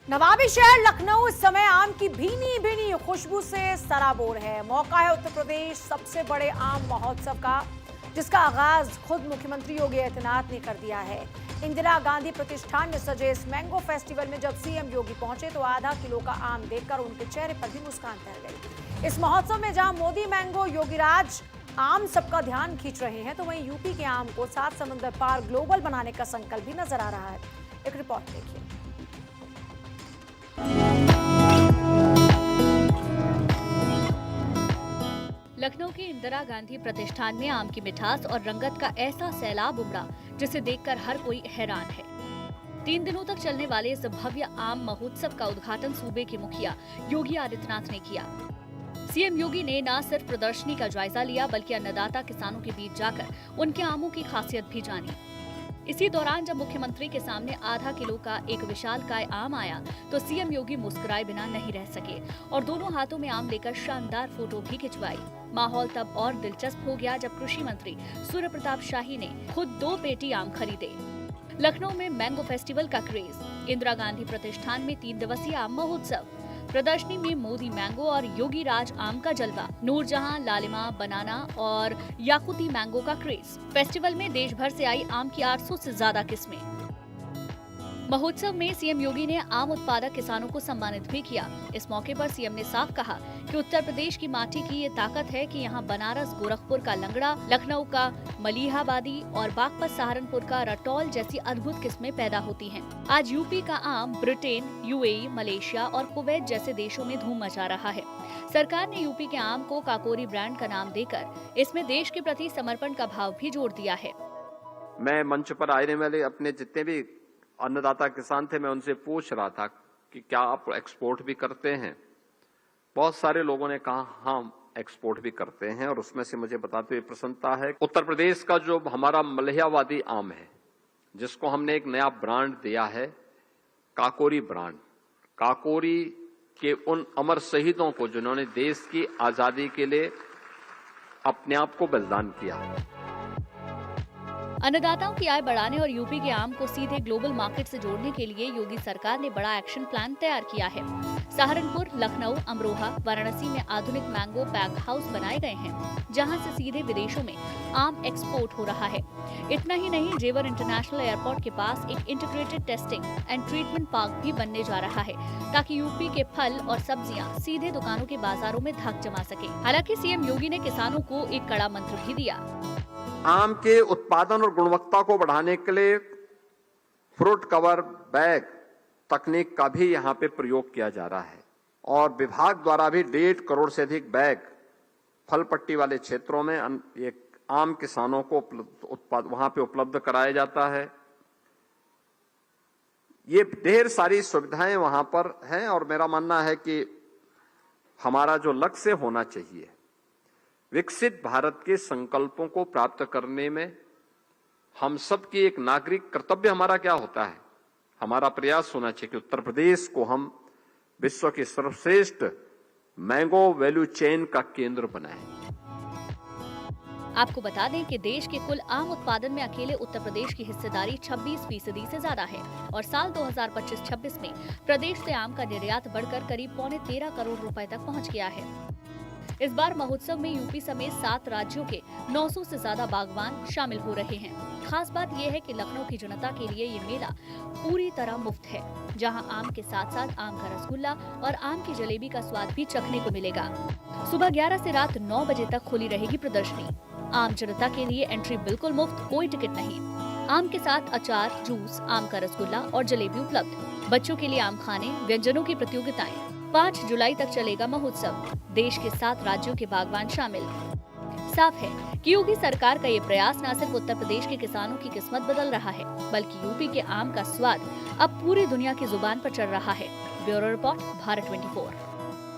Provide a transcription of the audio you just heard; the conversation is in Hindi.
नवाबी शहर लखनऊ इस समय आम की भीनी भीनी खुशबू से सराबोर है। मौका है उत्तर प्रदेश सबसे बड़े आम महोत्सव का, जिसका आगाज खुद मुख्यमंत्री योगी आदित्यनाथ ने कर दिया है। इंदिरा गांधी प्रतिष्ठान में सजे इस मैंगो फेस्टिवल में जब सीएम योगी पहुंचे तो आधा किलो का आम देखकर उनके चेहरे पर भी मुस्कान तैर गई। इस महोत्सव में जहां मोदी मैंगो, योगीराज आम सबका ध्यान खींच रहे हैं, तो वहीं यूपी के आम को 7 समुंदर पार ग्लोबल बनाने का संकल्प भी नजर आ रहा है। एक रिपोर्ट देखिए। लखनऊ के इंदिरा गांधी प्रतिष्ठान में आम की मिठास और रंगत का ऐसा सैलाब उमड़ा जिसे देखकर हर कोई हैरान है। 3 दिनों तक चलने वाले इस भव्य आम महोत्सव का उद्घाटन सूबे के मुखिया योगी आदित्यनाथ ने किया। सीएम योगी ने न सिर्फ प्रदर्शनी का जायजा लिया बल्कि अन्नदाता किसानों के बीच जाकर उनके आमों की खासियत भी जानी। इसी दौरान जब मुख्यमंत्री के सामने आधा किलो का एक विशालकाय आम आया तो सीएम योगी मुस्कुराए बिना नहीं रह सके और दोनों हाथों में आम लेकर शानदार फोटो भी खिंचवाई। माहौल तब और दिलचस्प हो गया जब कृषि मंत्री सूर्य प्रताप शाही ने खुद 2 पेटी आम खरीदे। लखनऊ में मैंगो फेस्टिवल का क्रेज, इंदिरा गांधी प्रतिष्ठान में 3 दिवसीय आम महोत्सव, प्रदर्शनी में मोदी मैंगो और योगी राज आम का जलवा, नूरजहां, लालिमा, बनाना और याकुती मैंगो का क्रेज। फेस्टिवल में देश भर से आई आम की 800 से ज्यादा किस्में। महोत्सव में सीएम योगी ने आम उत्पादक किसानों को सम्मानित भी किया। इस मौके पर सीएम ने साफ कहा कि उत्तर प्रदेश की माटी की ये ताकत है कि यहाँ बनारस, गोरखपुर का लंगड़ा, लखनऊ का मलिहाबादी और बागपत सहारनपुर का रटौल जैसी अद्भुत किस्में पैदा होती हैं। आज यूपी का आम ब्रिटेन, यूएई, मलेशिया और कुवैत जैसे देशों में धूम मचा रहा है। सरकार ने यूपी के आम को काकोरी ब्रांड का नाम देकर इसमें देश के प्रति समर्पण का भाव भी जोड़ दिया है। मैं मंच पर आने वाले अपने जितने भी अन्नदाता किसान थे, मैं उनसे पूछ रहा था कि क्या आप एक्सपोर्ट भी करते हैं। बहुत सारे लोगों ने कहा हाँ, एक्सपोर्ट भी करते हैं और उसमें से मुझे बताते हुए प्रसन्नता है। उत्तर प्रदेश का जो हमारा मलिहाबादी आम है, जिसको हमने एक नया ब्रांड दिया है, काकोरी ब्रांड, काकोरी के उन अमर शहीदों को जिन्होंने देश की आजादी के लिए अपने आप को बलिदान किया। अन्नदाताओं की आय बढ़ाने और यूपी के आम को सीधे ग्लोबल मार्केट से जोड़ने के लिए योगी सरकार ने बड़ा एक्शन प्लान तैयार किया है। सहारनपुर, लखनऊ, अमरोहा, वाराणसी में आधुनिक मैंगो पैक हाउस बनाए गए हैं, जहां से सीधे विदेशों में आम एक्सपोर्ट हो रहा है। इतना ही नहीं, जेवर इंटरनेशनल एयरपोर्ट के पास एक integrated testing and treatment park भी बनने जा रहा है, ताकि यूपी के फल और सब्जियां सीधे दुकानों के बाजारों में धाक जमा सके। हालांकि सीएम योगी ने किसानों को एक कड़ा मंत्र भी दिया। आम के उत्पादन और गुणवत्ता को बढ़ाने के लिए फ्रूट कवर बैग तकनीक का भी यहां पे प्रयोग किया जा रहा है और विभाग द्वारा भी 1.5 करोड़ से अधिक बैग फल पट्टी वाले क्षेत्रों में ये आम किसानों को वहां पे उपलब्ध कराया जाता है। ये ढेर सारी सुविधाएं वहां पर हैं और मेरा मानना है कि हमारा जो लक्ष्य होना चाहिए, विकसित भारत के संकल्पों को प्राप्त करने में हम सब की एक नागरिक कर्तव्य हमारा क्या होता है, हमारा प्रयास होना चाहिए कि उत्तर प्रदेश को हम विश्व के सर्वश्रेष्ठ मैंगो वैल्यू चेन का केंद्र बनाएं। आपको बता दें कि देश के कुल आम उत्पादन में अकेले उत्तर प्रदेश की हिस्सेदारी 26% से ज्यादा है और साल 2025-26 में प्रदेश से आम का निर्यात बढ़कर करीब 13.25 करोड़ रुपए तक पहुंच गया है। इस बार महोत्सव में यूपी समेत 7 राज्यों के 900 से ज्यादा बागवान शामिल हो रहे हैं। खास बात यह है कि लखनऊ की जनता के लिए ये मेला पूरी तरह मुफ्त है, जहां आम के साथ साथ आम का रसगुल्ला और आम की जलेबी का स्वाद भी चखने को मिलेगा। सुबह 11 से रात 9 बजे तक खुली रहेगी प्रदर्शनी। आम जनता के लिए एंट्री बिल्कुल मुफ्त, कोई टिकट नहीं। आम के साथ अचार, जूस, आम का रसगुल्ला और जलेबी उपलब्ध। बच्चों के लिए आम खाने, व्यंजनों की प्रतियोगिताएं। 5 जुलाई तक चलेगा महोत्सव। देश के 7 राज्यों के बागवान शामिल। साफ है कि योगी सरकार का ये प्रयास न सिर्फ उत्तर प्रदेश के किसानों की किस्मत बदल रहा है, बल्कि यूपी के आम का स्वाद अब पूरी दुनिया की जुबान पर चढ़ रहा है। Bureau report, Bharat 24।